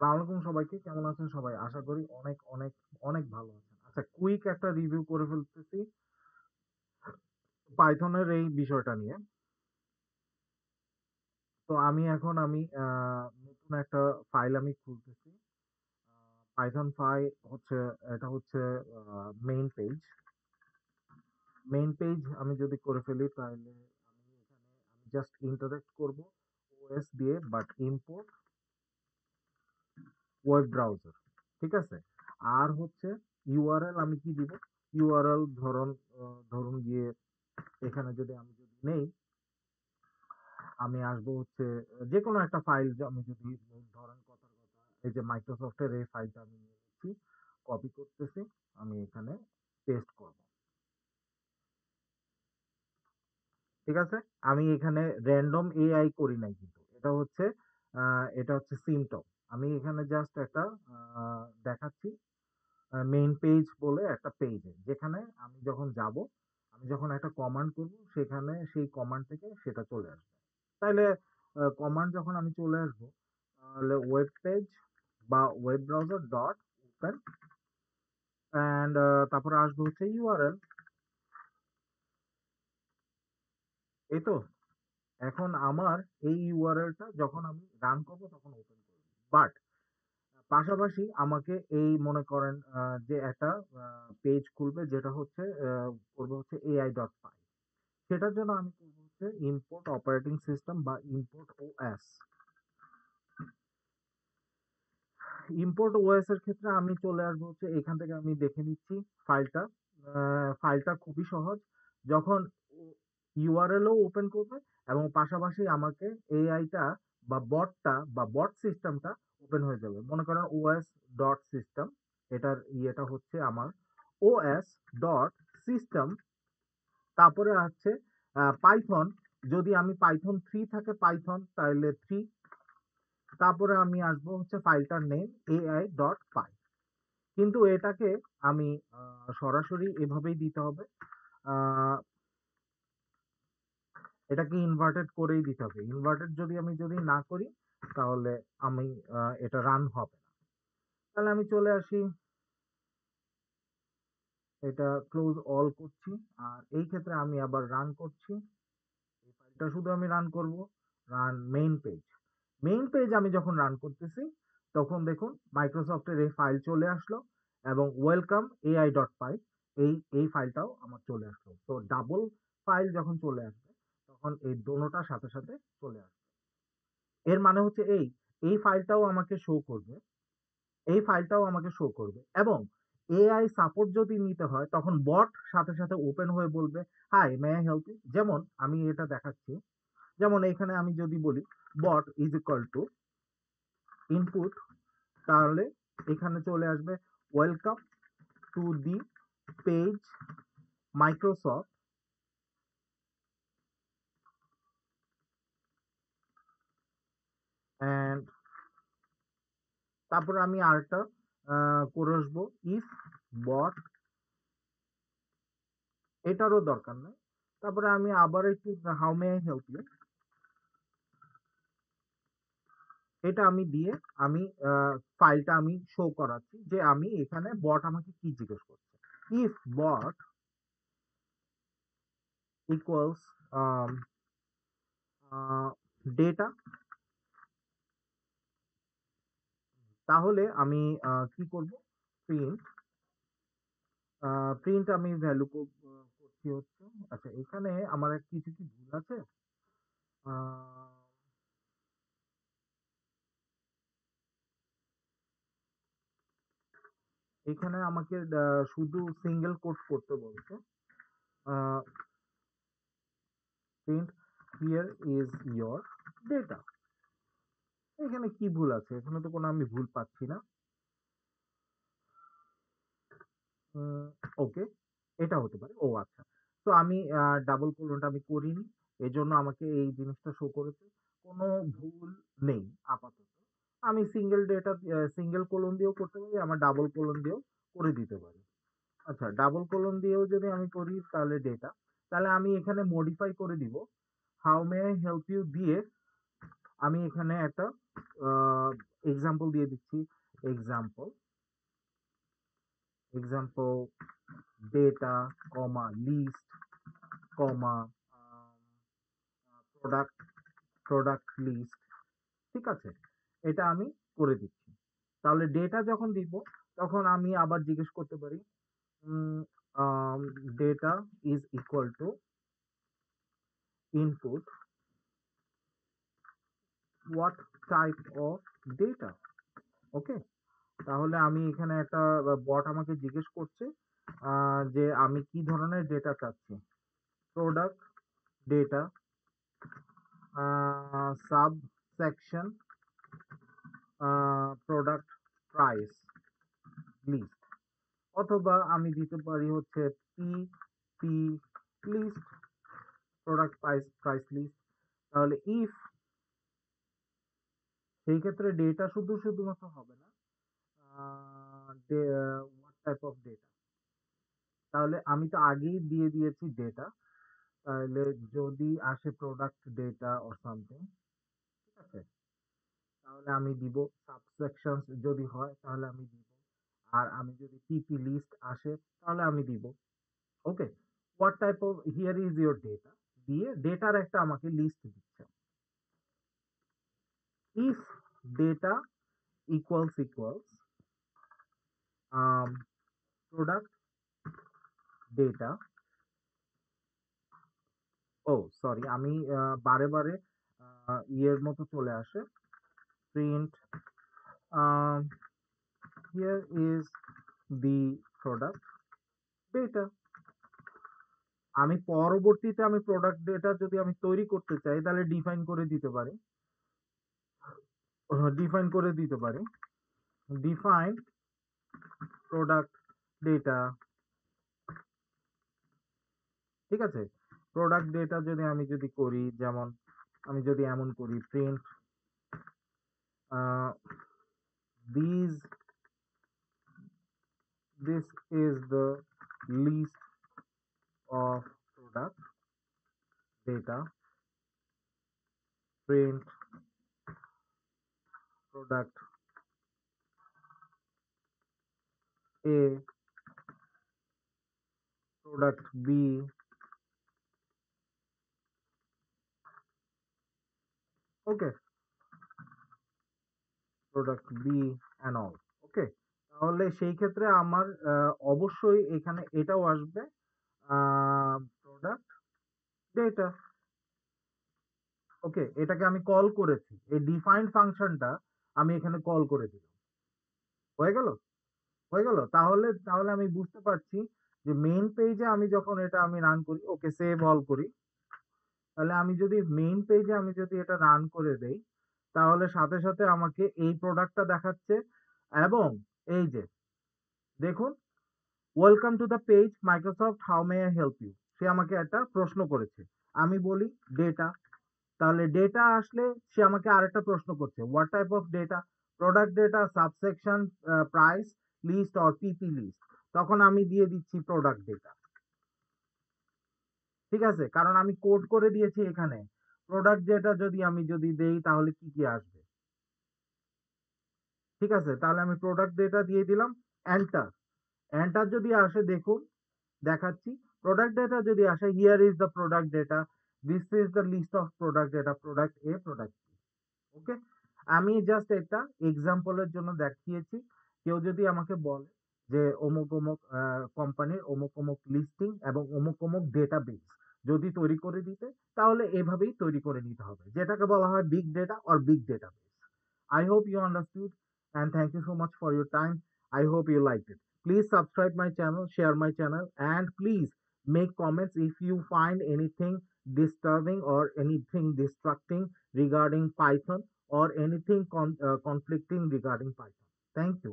আসসালামু আলাইকুম সবাইকে, কেমন আছেন সবাই? আশা করি অনেক অনেক অনেক ভালো আছেন। আচ্ছা, কুইক একটা রিভিউ করে ফেলতেছি পাইথনের এই বিষয়টা নিয়ে। তো আমি নতুন একটা ফাইল আমি খুলতেছি। পাইথন ফাইল হচ্ছে, এটা হচ্ছে মেইন পেজ। মেইন পেজ আমি যদি করে ফেলি তাহলে আমি জাস্ট ইন্টারেক্ট করব ওএস দিয়ে, বাট ইম্পোর্ট ওয়েব ব্রাউজার। ঠিক আছে? আর হচ্ছে ইউআরএল আমি কি দিব? ইউআরএল ধরুন গিয়ে এখানে যদি নেই, আমি আসবো হচ্ছে যে কোনো একটা ফাইল। আমি যদি ধরেন কথার কথা এই যে মাইক্রোসফটের এই ফাইলটা আমি নিয়ে নিচ্ছি, কপি করতেছি, আমি এখানে পেস্ট করব। ঠিক আছে? আমি এখানে র্যান্ডম এআই করি নাই, কিন্তু এটা হচ্ছে সিমটম। আমি এখানে জাস্ট একটা দেখাচ্ছি মেইন পেজ বলে একটা পেজে, যেখানে আমি যখন একটা কমান্ড করব, সেখানে সেই কমান্ড থেকে সেটা চলে আসবে। তাইলে কমান্ড যখন আমি চলে আসবো, তাহলে ওয়েব পেজ বা web browser dot open, and তারপরে আসবো হচ্ছে ইউআরএল। এই তো, এখন আমার এই ইউআরএলটা যখন আমি রান করব তখন ওপেন করব। বাট পাশাপাশি আমাকে এই মনে করেন যে একটা পেজ খুলবে, যেটা হচ্ছে করবে হচ্ছে এআই ডট পাই। সেটার জন্য আমি করব হচ্ছে ইম্পোর্ট অপারেটিং সিস্টেম বা ইম্পোর্ট ওএস। ইম্পোর্ট ওএস এর ক্ষেত্রে আমি চলে আসবো হচ্ছে এখান থেকে, আমি দেখে নিচ্ছি ফাইলটা। ফাইলটা খুবই সহজ। যখন ইউআরএল ও ওপেন করবে এবং পাশাপাশি আমাকে এআইটা বা বট সিস্টেমটা ওপেন হয়ে যাবে। মনে করেন ওএস ডট সিস্টেম, এটার ইয়েটা হচ্ছে আমার ওএস ডট সিস্টেম। তারপরে আছে পাইথন। যদি আমি পাইথন 3 থাকে পাইথন, তাহলে 3। তারপরে আমি আসবো হচ্ছে ফাইলটার নেম এআই ডট পাই। কিন্তু এটাকে আমি সরাসরি এভাবেই দিতে হবে। আহ, এটাকে ইনভার্টেড করেই দিতে হবে। ইনভার্টেড যদি না করি, তাহলে আমি এটা রান হবে না। তাহলে আমি চলে আসি, এটা ক্লোজ অল করছি। আর এই ক্ষেত্রে আমি আবার রান করছি। এই ফাইলটা শুধু আমি রান করব, run main page. Main page আমি যখন রান করতেছি, তখন দেখুন মাইক্রোসফটের এই ফাইল চলে আসলো, এবং ওয়েলকাম এআই ডট পাই এই ফাইলটাও আমার চলে আসলো। তো ডাবল ফাইল যখন চলে আসবে, তখন এই দোনোটার সাথে সাথে চলে আসবে। এর মানে হচ্ছে এই ফাইলটাও আমাকে শো করবে, এই ফাইলটাও আমাকে শো করবে। এবং এআই সাপোর্ট যদি নিতে হয়, তখন বট সাথে সাথে ওপেন হয়ে বলবে, hi may I help you. যেমন আমি এটা দেখাচ্ছি, যেমন এখানে আমি যদি বলি bot is equal to input, তাহলে এখানে চলে আসবে welcome to the page Microsoft, and তারপরে আমি আরেকটা করে আসবো ইফ বট, এটারও দরকার নেই। তারপরে আমি আবার একটু how may I help you, এটা আমি দিয়ে আমি ফাইলটা আমি শো করাচ্ছি যে আমি এখানে বট আমাকে কি জিজ্ঞেস করছে। ইফ বট ইকুয়ালস ডেটা, তাহলে আমি কি করব, প্রিন্ট। প্রিন্ট আমি ভ্যালু করছি হচ্ছে, আচ্ছা এখানে আমার কিছু কি ভুল আছে। আহ, এখানে আমাকে শুধু সিঙ্গেল কোট করতে বলছে। Print here is your data. এখানে কি ভুল আছে? এখানে তো কোনো আমি ভুল পাচ্ছি না। ওকে, এটা হতে পারে। ও আচ্ছা, তো আমি ডাবল কোলনটা আমি করিনি, এজন্য আমাকে এই জিনিসটা শো করেছে। কোনো ভুল নেই আপাতত। আমি সিঙ্গেল কোলন দিয়েও করতে পারি, আমার ডাবল কোলন দিয়েও করে দিতে পারি। আচ্ছা, ডাবল কোলন দিয়েও যদি আমি করি তাহলে ডেটা, তাহলে আমি এখানে মডিফাই করে দিব। How may I help you দিয়ে আমি এখানে একটা এক্সাম্পল দিয়ে দিচ্ছি। Example example data comma list comma product product list, ঠিক আছে, এটা আমি করে দিচ্ছি। তাহলে ডেটা যখন দিব তখন আমি আবার জিজ্ঞেস করতে পারি data is equal to input what type of data. Okay, তাহলে আমি এখানে একটা বট আমাকে জিজ্ঞেস করছে যে আমি কি ধরনের ডেটা চাচ্ছি। Product data sub section product price list, অথবা আমি দিতে পারি হচ্ছে P P list product price list. তাহলে ইফ সেই ক্ষেত্রে ডেটা শুধুমাত্র হবে না, হোয়াট টাইপ অফ ডেটা, তাহলে আমি তো আগেই দিয়ে দিয়েছি ডেটা, তাহলে যদি আসে প্রোডাক্ট ডেটা অর সামথিং, ঠিক আছে, তাহলে আমি দিব সাবসেকশন, যদি হয় তাহলে আমি দিব, আর আমি যদি পিপি লিস্ট আসে তাহলে আমি দিব। Okay, what type of here is your data দিয়ে ডেটার একটা আমাকে লিস্ট দিচ্ছে। If data equals product data, oh sorry, আমি বারে বারে ইয়ের মতো চলে আসে, print here is the product data. আমি পরবর্তীতে আমি প্রোডাক্ট ডেটা যদি আমি তৈরি করতে চাই তাহলে ডিফাইন করে দিতে পারি, ডিফাইন প্রোডাক্ট ডেটা, ঠিক আছে। প্রোডাক্ট ডেটা যদি আমি করি, যেমন আমি যদি এমন করি print this this is the list of product data, print product A, product B, okay, product B and all. Okay, তাহলে সেই ক্ষেত্রে আমার অবশ্যই এখানে এটাও আসবে, প্রোডাক্ট ডেটা। ওকে, এটাকে আমি কল করেছি, এই ডিফাইন ফাংশনটা আমি এখানে কল করে দিলাম, হয়ে গেল, তাহলে তাহলে আমি বুঝতে পারছি যে মেইন পেজে আমি যখন এটা আমি রান করি, ওকে সেভ অল করি, তাহলে আমি যদি মেইন পেজে আমি যদি এটা রান করে দেই তাহলে সাথে সাথে আমাকে এই প্রোডাক্টটা দেখাচ্ছে, এবং এই যে দেখুন, welcome to the page Microsoft, how may I help you, সে আমাকে একটা প্রশ্ন করেছে, আমি বলি ডেটা, তাহলে ডেটা আসলে সে আমাকে আরেকটা প্রশ্ন করছে, what type of data, product data subsection price list or PP list, তখন আমি দিয়ে দিচ্ছি প্রোডাক্ট ডেটা, ঠিক আছে, কারণ আমি কোড করে দিয়েছি এখানে প্রোডাক্ট ডেটা যদি দেই তাহলে কি কি আসবে, ঠিক আছে, তাহলে আমি প্রোডাক্ট ডেটা দিয়ে দিলাম, এন্টার, এন্টার যদি আসে দেখুন দেখাচ্ছি, প্রোডাক্ট ডেটা যদি আসে, here is the product data, this is the list of product data, product A, product B. Okay, আমি জাস্ট একটা এক্সাম্পলের জন্য দেখিয়েছি, কেউ যদি আমাকে বলে যে অমুক অমুক কোম্পানির অমুক অমুক লিস্টিং এবং অমুক অমুক ডেটাবেস যদি তৈরি করে দিতে, তাহলে এভাবেই তৈরি করে নিতে হবে, যেটাকে বলা হয় big data or big database. I hope you understood, and thank you so much for your time. I hope you liked it. Please subscribe my channel, share my channel, and please make comments if you find anything disturbing or anything distracting regarding Python, or anything conflicting regarding Python. Thank you.